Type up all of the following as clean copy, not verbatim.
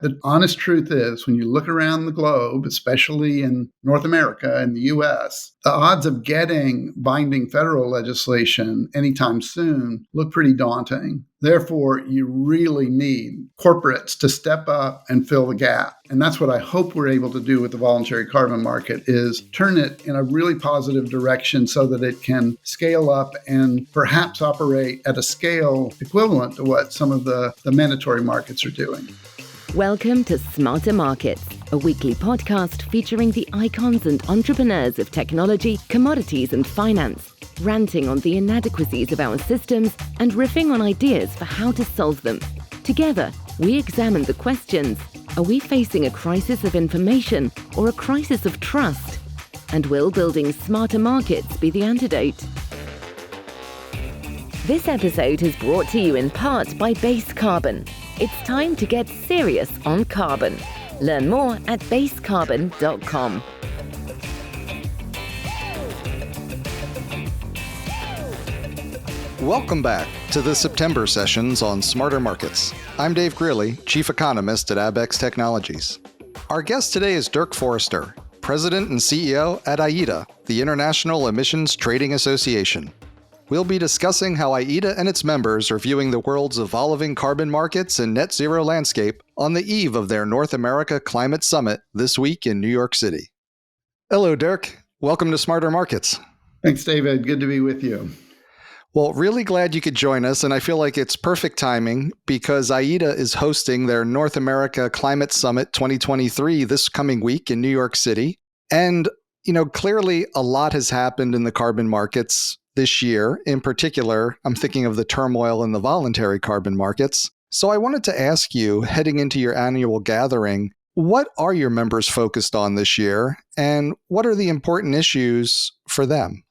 The honest truth is, when you look around the globe, especially in North America and the US, the odds of getting binding federal legislation anytime soon look pretty daunting. Therefore, you really need corporates to step up and fill the gap. And that's what I hope we're able to do with the voluntary carbon market, is turn it in a really positive direction so that it can scale up and perhaps operate at a scale equivalent to what some of the mandatory markets are doing. Welcome to Smarter Markets, a weekly podcast featuring the icons and entrepreneurs of technology, commodities and finance, ranting on the inadequacies of our systems and riffing on ideas for how to solve them. Together, we examine the questions: are we facing a crisis of information or a crisis of trust? And will building smarter markets be the antidote? This episode is brought to you in part by Base Carbon. It's time to get serious on carbon. Learn more at basecarbon.com. Welcome back to the September sessions on Smarter Markets. I'm Dave Greely, Chief Economist at Abex Technologies. Our guest today is Dirk Forrister, President and CEO at IETA, the International Emissions Trading Association. We'll be discussing how IETA and its members are viewing the world's evolving carbon markets and net zero landscape on the eve of their North America Climate Summit this week in New York City. Hello, Dirk. Welcome to Smarter Markets. Thanks, David. Good to be with you. Well, really glad you could join us, and I feel like it's perfect timing because IETA is hosting their North America Climate Summit 2023 this coming week in New York City. And, clearly a lot has happened in the carbon markets this year. In particular, I'm thinking of the turmoil in the voluntary carbon markets. So I wanted to ask you, heading into your annual gathering, what are your members focused on this year, and what are the important issues for them?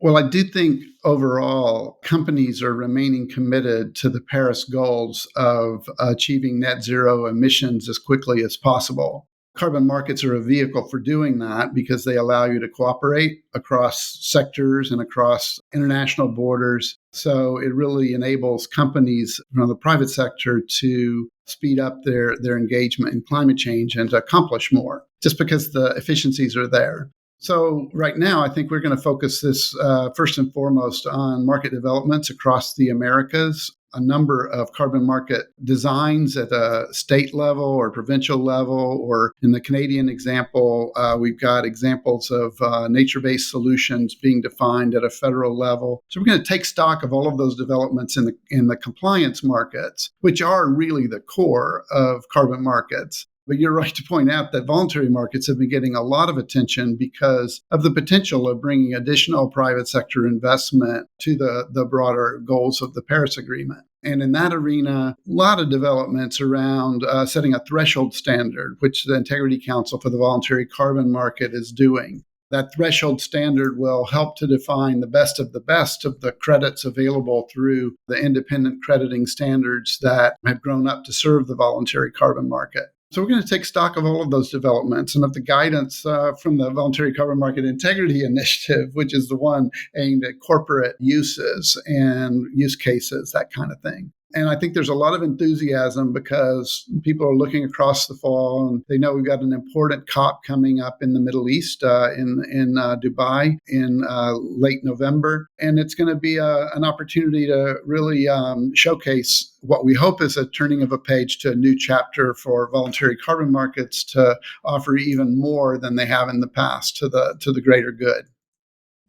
Well, I do think overall companies are remaining committed to the Paris goals of achieving net zero emissions as quickly as possible. Carbon markets are a vehicle for doing that because they allow you to cooperate across sectors and across international borders. So it really enables companies from the private sector to speed up their engagement in climate change and to accomplish more, just because the efficiencies are there. So right now, I think we're going to focus this first and foremost on market developments across the Americas. A number of carbon market designs at a state level or provincial level, or in the Canadian example, we've got examples of nature-based solutions being defined at a federal level. So we're going to take stock of all of those developments in the compliance markets, which are really the core of carbon markets. But you're right to point out that voluntary markets have been getting a lot of attention because of the potential of bringing additional private sector investment to the broader goals of the Paris Agreement. And in that arena, a lot of developments around setting a threshold standard, which the Integrity Council for the Voluntary Carbon Market is doing. That threshold standard will help to define the best of the credits available through the independent crediting standards that have grown up to serve the voluntary carbon market. So we're going to take stock of all of those developments and of the guidance from the Voluntary Carbon Market Integrity Initiative, which is the one aimed at corporate uses and use cases, that kind of thing. And I think there's a lot of enthusiasm because people are looking across the fall and they know we've got an important COP coming up in the Middle East, in Dubai in late November. And it's going to be an opportunity to really showcase what we hope is a turning of a page to a new chapter for voluntary carbon markets to offer even more than they have in the past to the greater good.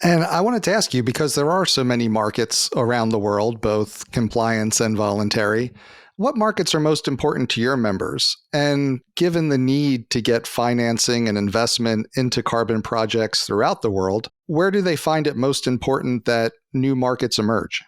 And I wanted to ask you, because there are so many markets around the world, both compliance and voluntary, what markets are most important to your members? And given the need to get financing and investment into carbon projects throughout the world, where do they find it most important that new markets emerge?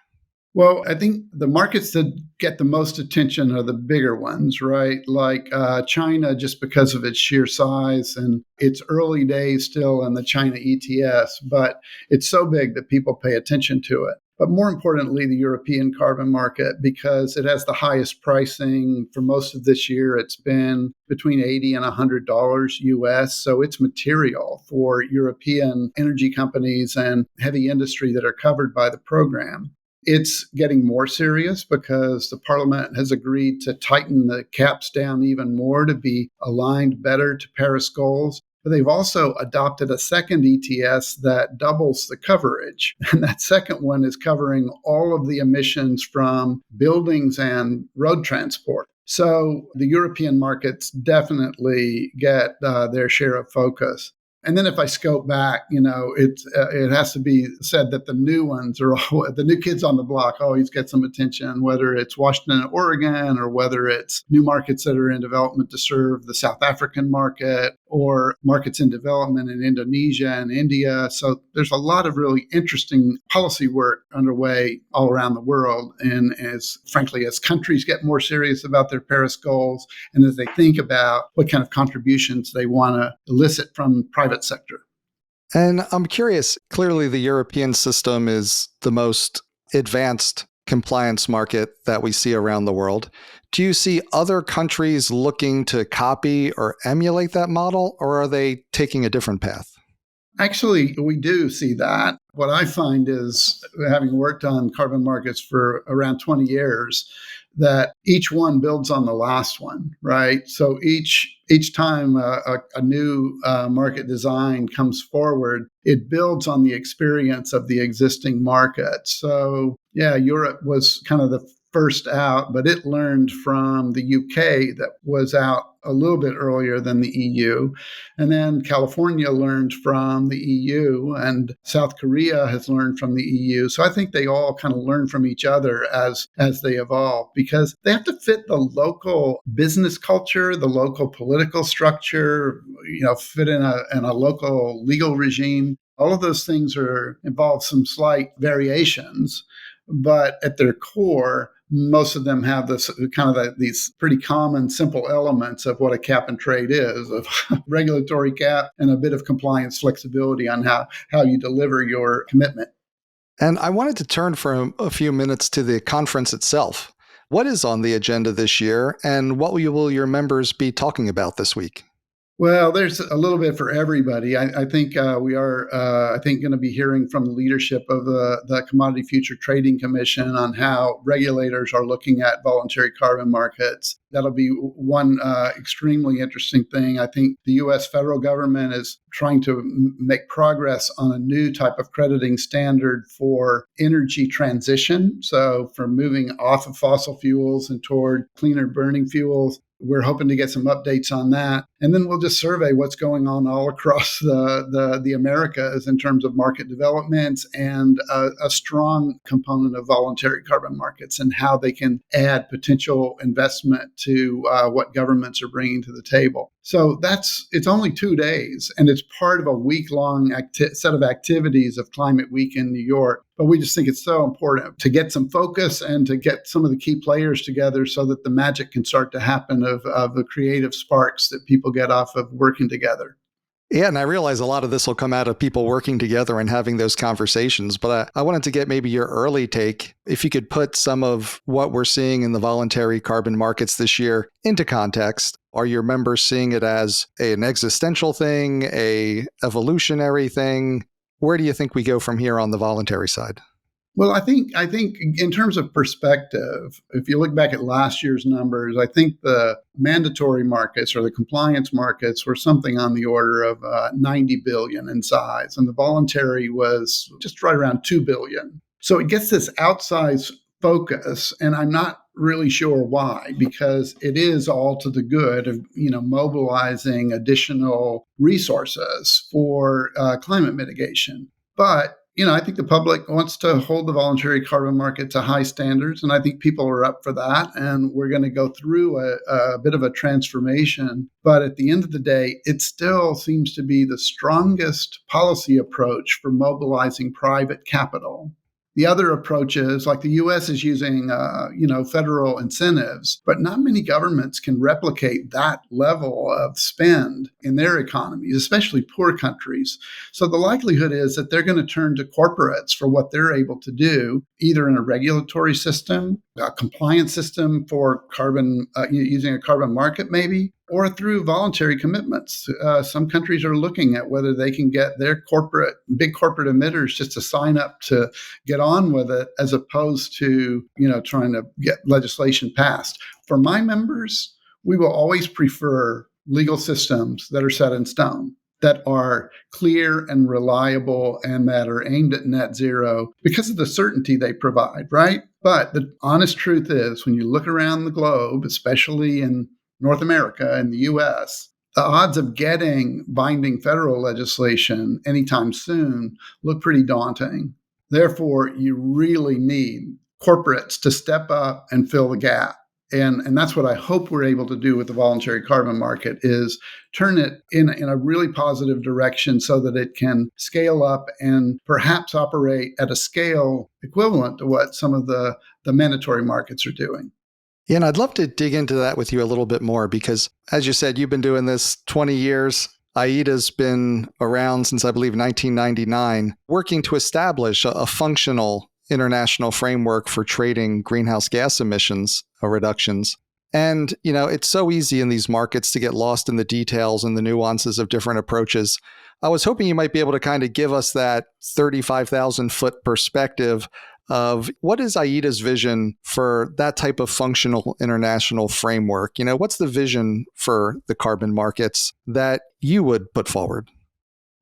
Well, I think the markets that get the most attention are the bigger ones, right? Like China, just because of its sheer size, and it's early days still in the China ETS, but it's so big that people pay attention to it. But more importantly, the European carbon market, because it has the highest pricing for most of this year. It's been between $80 and $100 US. So it's material for European energy companies and heavy industry that are covered by the program. it's getting more serious because the parliament has agreed to tighten the caps down even more to be aligned better to Paris goals. But they've also adopted a second ETS that doubles the coverage. And that second one is covering all of the emissions from buildings and road transport. So the European markets definitely get their share of focus. And then if I scope back, it has to be said that the new ones are the new kids on the block always get some attention, whether it's Washington and Oregon or whether it's new markets that are in development to serve the South African market or markets in development in Indonesia and India. So there's a lot of really interesting policy work underway all around the world. And as countries get more serious about their Paris goals and as they think about what kind of contributions they want to elicit from private sector. And I'm curious, clearly the European system is the most advanced compliance market that we see around the world. Do you see other countries looking to copy or emulate that model, or are they taking a different path? Actually, we do see that. What I find is, having worked on carbon markets for around 20 years, that each one builds on the last one, right? So each time a new market design comes forward, it builds on the experience of the existing market. So yeah, Europe was kind of the first out, but it learned from the UK that was out a little bit earlier than the EU. And then California learned from the EU, and South Korea has learned from the EU. So I think they all kind of learn from each other as they evolve, because they have to fit the local business culture, the local political structure, fit in a local legal regime. All of those things involve some slight variations, but at their core, most of them have this these pretty common, simple elements of what a cap and trade is, of regulatory cap and a bit of compliance flexibility on how you deliver your commitment. And I wanted to turn for a few minutes to the conference itself. What is on the agenda this year, and what will your members be talking about this week? Well, there's a little bit for everybody. I think we are, going to be hearing from the leadership of the Commodity Future Trading Commission on how regulators are looking at voluntary carbon markets. That'll be one extremely interesting thing. I think the U.S. federal government is trying to make progress on a new type of crediting standard for energy transition. So from moving off of fossil fuels and toward cleaner burning fuels. We're hoping to get some updates on that. And then we'll just survey what's going on all across the Americas in terms of market developments and a strong component of voluntary carbon markets and how they can add potential investment to what governments are bringing to the table. So it's only 2 days, and it's part of a week-long set of activities of Climate Week in New York. But we just think it's so important to get some focus and to get some of the key players together so that the magic can start to happen of the creative sparks that people get off of working together. Yeah, and I realize a lot of this will come out of people working together and having those conversations, but I wanted to get maybe your early take. If you could put some of what we're seeing in the voluntary carbon markets this year into context. Are your members seeing it as an existential thing, a evolutionary thing? Where do you think we go from here on the voluntary side? Well, I think in terms of perspective, if you look back at last year's numbers, I think the mandatory markets or the compliance markets were something on the order of 90 billion in size, and the voluntary was just right around 2 billion. So it gets this outsized focus, and I'm not really sure why, because it is all to the good of mobilizing additional resources for climate mitigation. But I think the public wants to hold the voluntary carbon market to high standards, and I think people are up for that. And we're going to go through a bit of a transformation. But at the end of the day, it still seems to be the strongest policy approach for mobilizing private capital. The other approaches, like the U.S. is using, federal incentives, but not many governments can replicate that level of spend in their economies, especially poor countries. So the likelihood is that they're going to turn to corporates for what they're able to do, either in a regulatory system, a compliance system for carbon, using a carbon market maybe, or through voluntary commitments. Some countries are looking at whether they can get their big corporate emitters just to sign up to get on with it, as opposed to, trying to get legislation passed. For my members, we will always prefer legal systems that are set in stone, that are clear and reliable, and that are aimed at net zero because of the certainty they provide, right? But the honest truth is, when you look around the globe, especially in North America and the US, the odds of getting binding federal legislation anytime soon look pretty daunting. Therefore, you really need corporates to step up and fill the gap. And that's what I hope we're able to do with the voluntary carbon market, is turn it in a really positive direction so that it can scale up and perhaps operate at a scale equivalent to what some of the mandatory markets are doing. Yeah, and I'd love to dig into that with you a little bit more because, as you said, you've been doing this 20 years. IETA's been around since, I believe, 1999, working to establish a functional international framework for trading greenhouse gas emissions reductions. And, it's so easy in these markets to get lost in the details and the nuances of different approaches. I was hoping you might be able to kind of give us that 35,000 foot perspective of what is IETA's vision for that type of functional international framework? What's the vision for the carbon markets that you would put forward?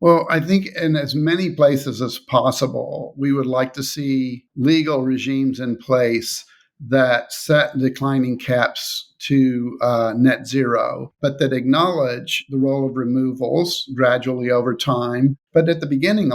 Well, I think in as many places as possible, we would like to see legal regimes in place that set declining caps to net zero, but that acknowledge the role of removals gradually over time. But at the beginning,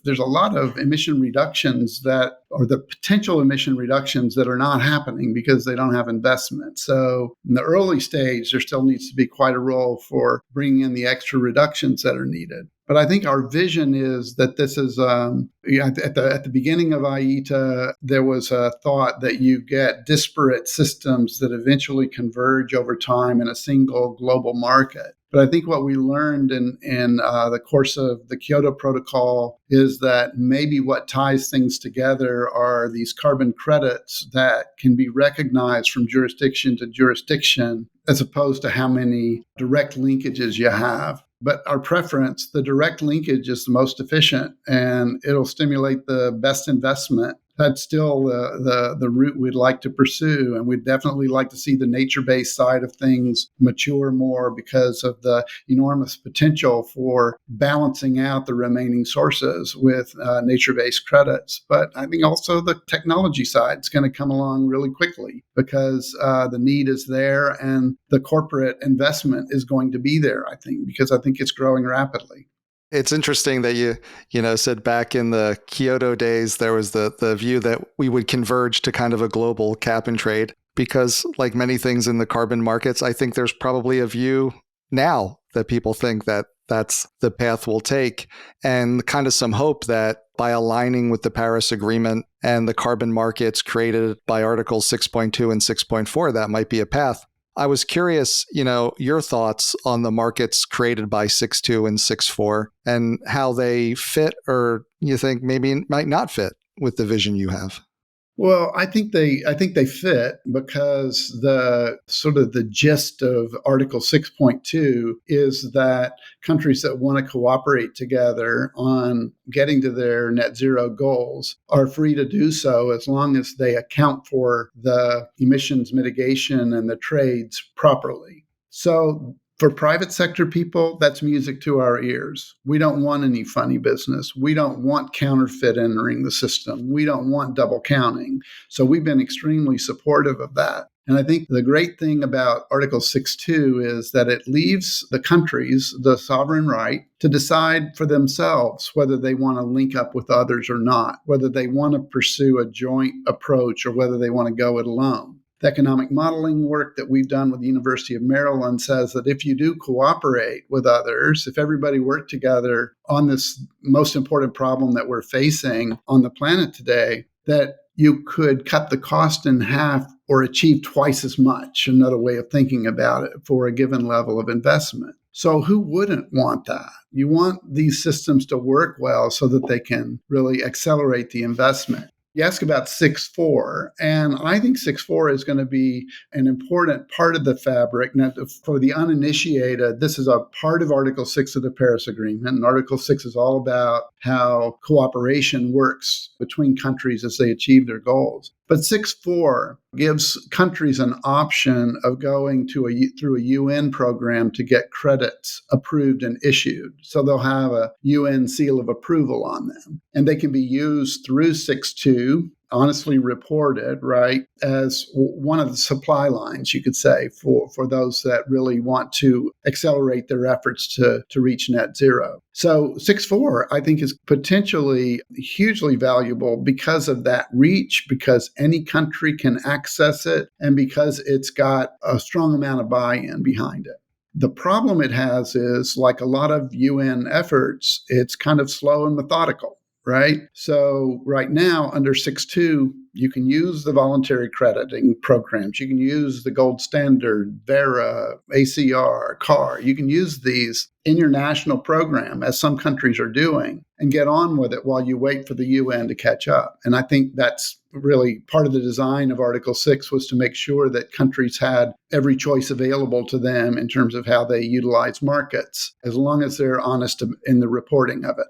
there's a lot of emission reductions or the potential emission reductions that are not happening because they don't have investment. So in the early stage, there still needs to be quite a role for bringing in the extra reductions that are needed. But I think our vision is that this is at the beginning of IETA, there was a thought that you get disparate systems that eventually converge over time in a single global market. But I think what we learned in the course of the Kyoto Protocol is that maybe what ties things together are these carbon credits that can be recognized from jurisdiction to jurisdiction, as opposed to how many direct linkages you have. But our preference, the direct linkage, is the most efficient, and it'll stimulate the best investment. That's still the route we'd like to pursue. And we'd definitely like to see the nature-based side of things mature more because of the enormous potential for balancing out the remaining sources with nature-based credits. But I think also the technology side is going to come along really quickly because the need is there and the corporate investment is going to be there, I think, because I think it's growing rapidly. It's interesting that you said back in the Kyoto days, there was the view that we would converge to kind of a global cap and trade because, like many things in the carbon markets, I think there's probably a view now that people think that that's the path we'll take, and kind of some hope that by aligning with the Paris Agreement and the carbon markets created by Articles 6.2 and 6.4, that might be a path. I was curious, your thoughts on the markets created by 6.2 and 6.4 and how they fit, or you think maybe might not fit with the vision you have. Well, I think they fit because the gist of Article 6.2 is that countries that want to cooperate together on getting to their net zero goals are free to do so as long as they account for the emissions mitigation and the trades properly. So for private sector people, that's music to our ears. We don't want any funny business. We don't want counterfeit entering the system. We don't want double counting. So we've been extremely supportive of that. And I think the great thing about Article 6.2 is that it leaves the countries the sovereign right to decide for themselves whether they want to link up with others or not, whether they want to pursue a joint approach or whether they want to go it alone. The economic modeling work that we've done with the University of Maryland says that if you do cooperate with others, if everybody worked together on this most important problem that we're facing on the planet today, that you could cut the cost in half or achieve twice as much, another way of thinking about it, for a given level of investment. So who wouldn't want that? You want these systems to work well so that they can really accelerate the investment. You ask about 6.4, and I think 6.4 is going to be an important part of the fabric. Now, for the uninitiated, this is a part of Article 6 of the Paris Agreement. And Article 6 is all about how cooperation works between countries as they achieve their goals. But 6.4 gives countries an option of going through a UN program to get credits approved and issued. So they'll have a UN seal of approval on them. And they can be used through 6.2, honestly reported, right, as one of the supply lines, you could say, for those that really want to accelerate their efforts to reach net zero. So 6.4, I think, is potentially hugely valuable because of that reach, because any country can access it, and because it's got a strong amount of buy-in behind it. The problem it has is, like a lot of UN efforts, it's kind of slow and methodical. Right? So right now, under 6.2, you can use the voluntary crediting programs. You can use the gold standard, VERA, ACR, CAR. You can use these in your national program, as some countries are doing, and get on with it while you wait for the UN to catch up. And I think that's really part of the design of Article 6, was to make sure that countries had every choice available to them in terms of how they utilize markets, as long as they're honest in the reporting of it.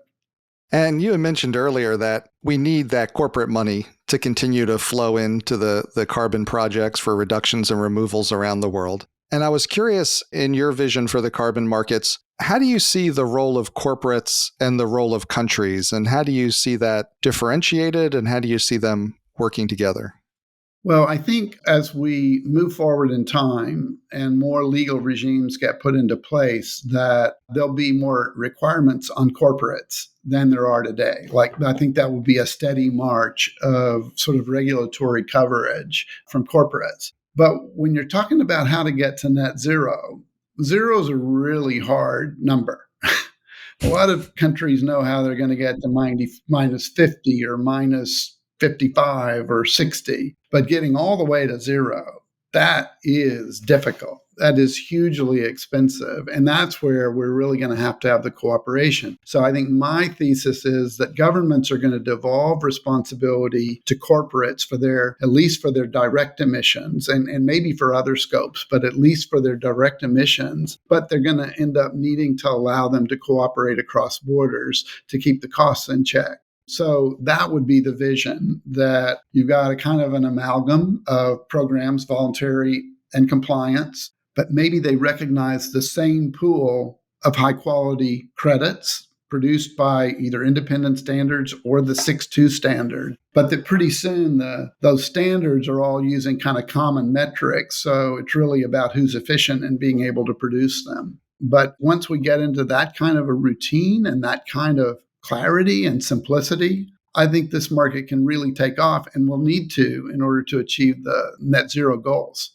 And you had mentioned earlier that we need that corporate money to continue to flow into the carbon projects for reductions and removals around the world. And I was curious, in your vision for the carbon markets, how do you see the role of corporates and the role of countries? And how do you see that differentiated? And how do you see them working together? Well, I think as we move forward in time and more legal regimes get put into place, that there'll be more requirements on corporates than there are today. Like, I think that will be a steady march of sort of regulatory coverage from corporates. But when you're talking about how to get to net zero, zero is a really hard number. A lot of countries know how they're going to get to minus 50 or minus 55 or 60, but getting all the way to zero, that is difficult. That is hugely expensive. And that's where we're really going to have the cooperation. So I think my thesis is that governments are going to devolve responsibility to corporates at least for their direct emissions, and maybe for other scopes, but at least for their direct emissions. But they're going to end up needing to allow them to cooperate across borders to keep the costs in check. So that would be the vision, that you've got a kind of an amalgam of programs, voluntary and compliance, but maybe they recognize the same pool of high quality credits produced by either independent standards or the 6.2 standard, but that pretty soon those standards are all using kind of common metrics. So it's really about who's efficient in being able to produce them. But once we get into that kind of a routine and that kind of clarity and simplicity, I think this market can really take off, and will need to in order to achieve the net zero goals.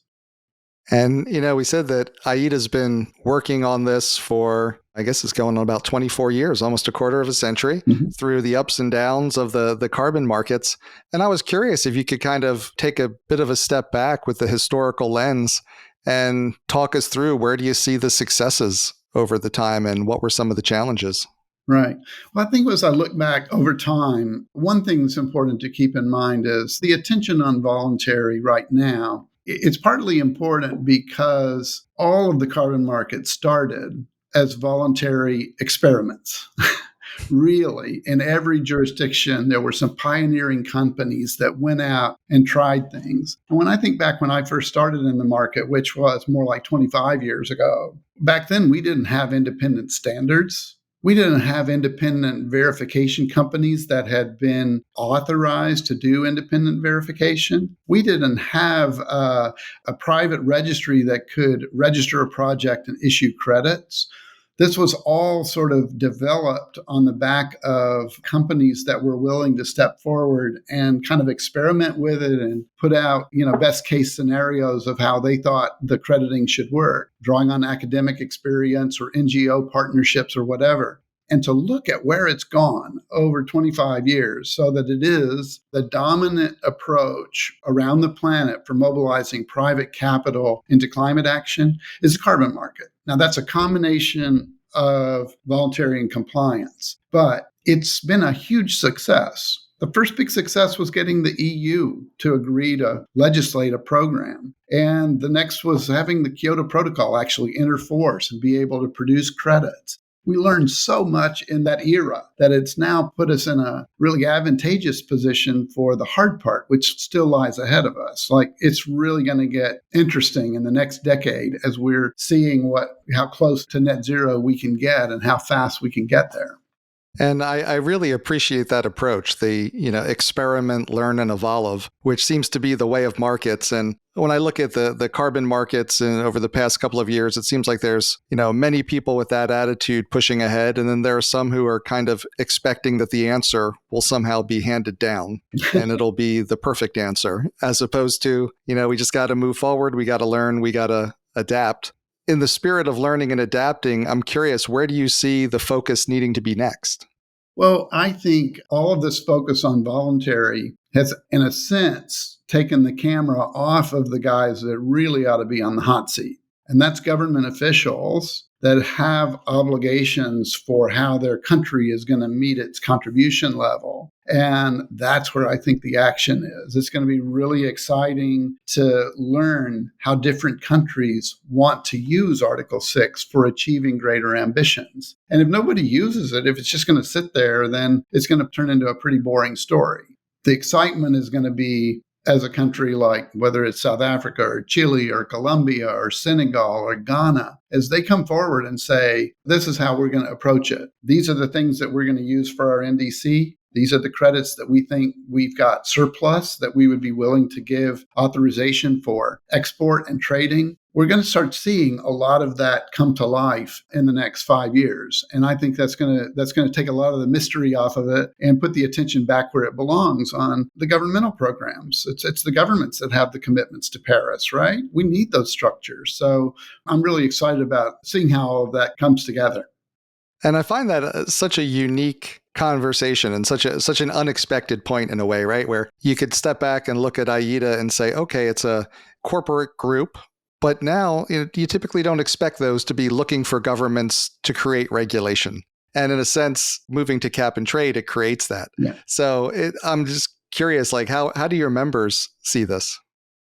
And, we said that IETA's been working on this for, I guess it's going on about 24 years, almost a quarter of a century, through the ups and downs of the carbon markets. And I was curious if you could kind of take a bit of a step back with the historical lens and talk us through, where do you see the successes over the time and what were some of the challenges? Right. Well, I think as I look back over time, one thing that's important to keep in mind is the attention on voluntary right now. It's partly important because all of the carbon markets started as voluntary experiments. Really, in every jurisdiction, there were some pioneering companies that went out and tried things. And when I think back when I first started in the market, which was more like 25 years ago, back then we didn't have independent standards. We didn't have independent verification companies that had been authorized to do independent verification. We didn't have a private registry that could register a project and issue credits. This was all sort of developed on the back of companies that were willing to step forward and kind of experiment with it and put out, best case scenarios of how they thought the crediting should work, drawing on academic experience or NGO partnerships or whatever. And to look at where it's gone over 25 years, so that it is the dominant approach around the planet for mobilizing private capital into climate action, is the carbon market. Now, that's a combination of voluntary and compliance, but it's been a huge success. The first big success was getting the EU to agree to legislate a program. And the next was having the Kyoto Protocol actually enter force and be able to produce credits. We learned so much in that era that it's now put us in a really advantageous position for the hard part, which still lies ahead of us. Like, it's really going to get interesting in the next decade as we're seeing how close to net zero we can get and how fast we can get there. And I really appreciate that approach, the, experiment, learn, and evolve, which seems to be the way of markets. And when I look at the carbon markets and over the past couple of years, it seems like there's, many people with that attitude pushing ahead. And then there are some who are kind of expecting that the answer will somehow be handed down and it'll be the perfect answer, as opposed to, we just got to move forward. We got to learn. We got to adapt. In the spirit of learning and adapting, I'm curious, where do you see the focus needing to be next? Well, I think all of this focus on voluntary has, in a sense, taken the camera off of the guys that really ought to be on the hot seat. And that's government officials that have obligations for how their country is going to meet its contribution level. And that's where I think the action is. It's going to be really exciting to learn how different countries want to use Article 6 for achieving greater ambitions. And if nobody uses it, if it's just going to sit there, then it's going to turn into a pretty boring story. The excitement is going to be as a country like whether it's South Africa or Chile or Colombia or Senegal or Ghana, as they come forward and say, this is how we're going to approach it. These are the things that we're going to use for our NDC. These are the credits that we think we've got surplus that we would be willing to give authorization for export and trading. We're going to start seeing a lot of that come to life in the next 5 years. And I think that's going to take a lot of the mystery off of it and put the attention back where it belongs on the governmental programs. It's the governments that have the commitments to Paris, right? We need those structures. So I'm really excited about seeing how all of that comes together. And I find that such a unique conversation and such an unexpected point in a way, right? Where you could step back and look at IETA and say, okay, it's a corporate group, but now you typically don't expect those to be looking for governments to create regulation. And in a sense, moving to cap and trade, it creates that. Yeah. So I'm just curious, like how do your members see this?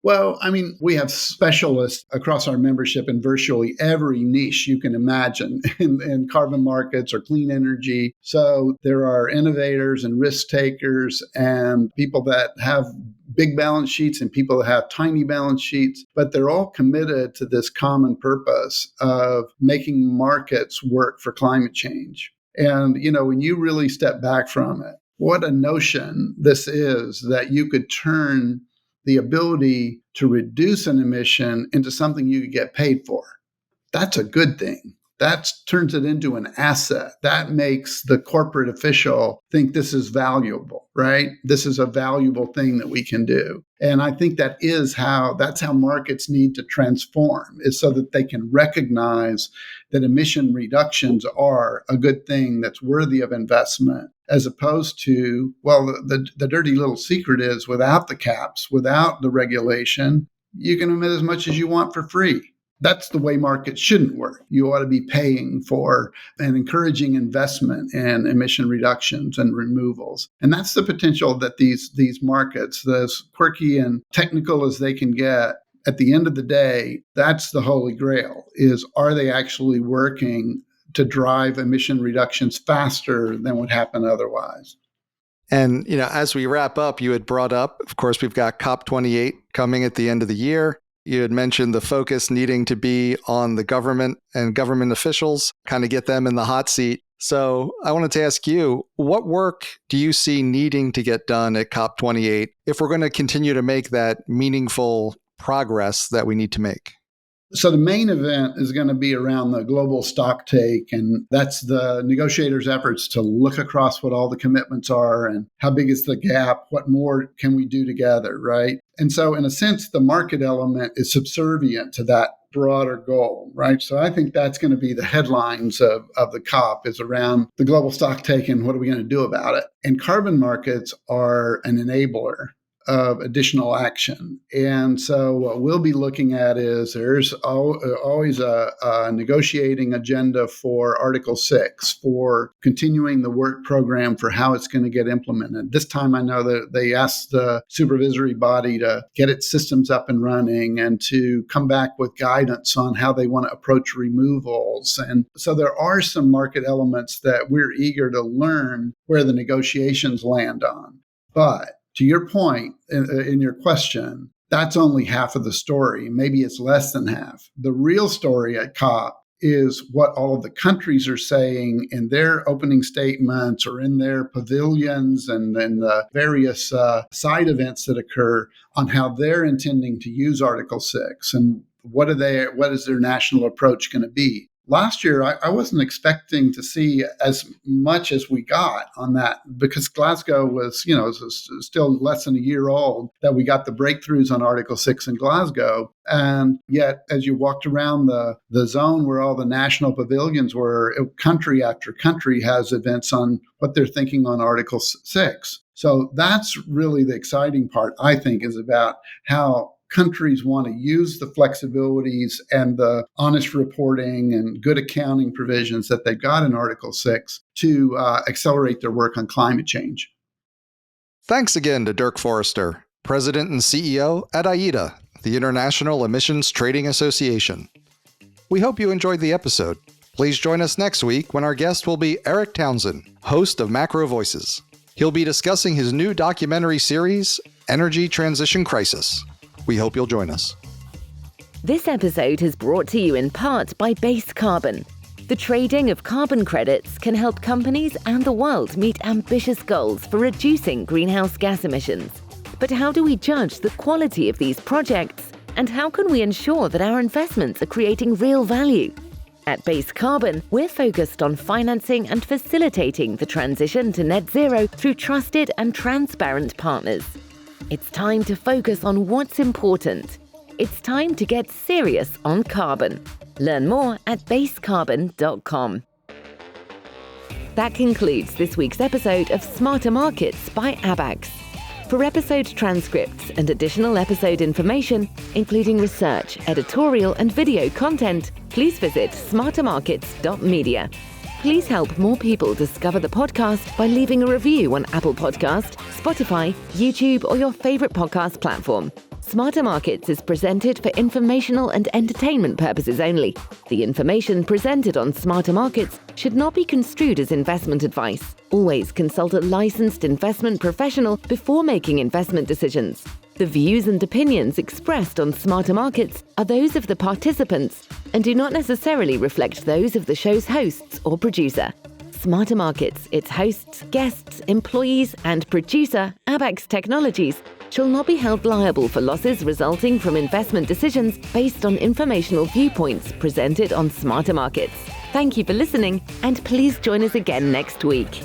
Well, I mean, we have specialists across our membership in virtually every niche you can imagine in carbon markets or clean energy. So there are innovators and risk takers and people that have big balance sheets and people that have tiny balance sheets, but they're all committed to this common purpose of making markets work for climate change. And, when you really step back from it, what a notion this is that you could turn the ability to reduce an emission into something you could get paid for. That's a good thing. That turns it into an asset. That makes the corporate official think this is valuable, right? This is a valuable thing that we can do. And I think that's how markets need to transform, is so that they can recognize that emission reductions are a good thing that's worthy of investment, as opposed to, well, the dirty little secret is without the caps, without the regulation, you can emit as much as you want for free. That's the way markets shouldn't work. You ought to be paying for and encouraging investment in emission reductions and removals. And that's the potential that these markets, as quirky and technical as they can get, at the end of the day, that's the holy grail, is are they actually working to drive emission reductions faster than would happen otherwise? And, as we wrap up, you had brought up, of course, we've got COP28 coming at the end of the year. You had mentioned the focus needing to be on the government and government officials, kind of get them in the hot seat. So I wanted to ask you, what work do you see needing to get done at COP28 if we're going to continue to make that meaningful progress that we need to make? So the main event is going to be around the global stock take, and that's the negotiators' efforts to look across what all the commitments are and how big is the gap, what more can we do together, right? And so in a sense, the market element is subservient to that broader goal, right? So I think that's going to be the headlines of the COP, is around the global stock take and what are we going to do about it. And carbon markets are an enabler of additional action. And so what we'll be looking at is there's always a negotiating agenda for Article 6, for continuing the work program for how it's going to get implemented. This time I know that they asked the supervisory body to get its systems up and running and to come back with guidance on how they want to approach removals. And so there are some market elements that we're eager to learn where the negotiations land on. But to your point in your question, that's only half of the story. Maybe it's less than half. The real story at COP is what all of the countries are saying in their opening statements or in their pavilions and then the various side events that occur on how they're intending to use Article 6 and what is their national approach going to be. Last year, I wasn't expecting to see as much as we got on that because Glasgow was, still less than a year old that we got the breakthroughs on Article 6 in Glasgow. And yet, as you walked around the zone where all the national pavilions were, country after country has events on what they're thinking on Article 6. So that's really the exciting part, I think, is about how countries want to use the flexibilities and the honest reporting and good accounting provisions that they've got in Article 6 to accelerate their work on climate change. Thanks again to Dirk Forrister, President and CEO at IETA, the International Emissions Trading Association. We hope you enjoyed the episode. Please join us next week when our guest will be Eric Townsend, host of Macro Voices. He'll be discussing his new documentary series, Energy Transition Crisis. We hope you'll join us. This episode is brought to you in part by Base Carbon. The trading of carbon credits can help companies and the world meet ambitious goals for reducing greenhouse gas emissions. But how do we judge the quality of these projects? And how can we ensure that our investments are creating real value? At Base Carbon, we're focused on financing and facilitating the transition to net zero through trusted and transparent partners. It's time to focus on what's important. It's time to get serious on carbon. Learn more at basecarbon.com. That concludes this week's episode of Smarter Markets by Abax. For episode transcripts and additional episode information, including research, editorial, and video content, please visit smartermarkets.media. Please help more people discover the podcast by leaving a review on Apple Podcast, Spotify, YouTube, or your favorite podcast platform. Smarter Markets is presented for informational and entertainment purposes only. The information presented on Smarter Markets should not be construed as investment advice. Always consult a licensed investment professional before making investment decisions. The views and opinions expressed on Smarter Markets are those of the participants and do not necessarily reflect those of the show's hosts or producer. Smarter Markets, its hosts, guests, employees, and producer, Abax Technologies, shall not be held liable for losses resulting from investment decisions based on informational viewpoints presented on Smarter Markets. Thank you for listening, and please join us again next week.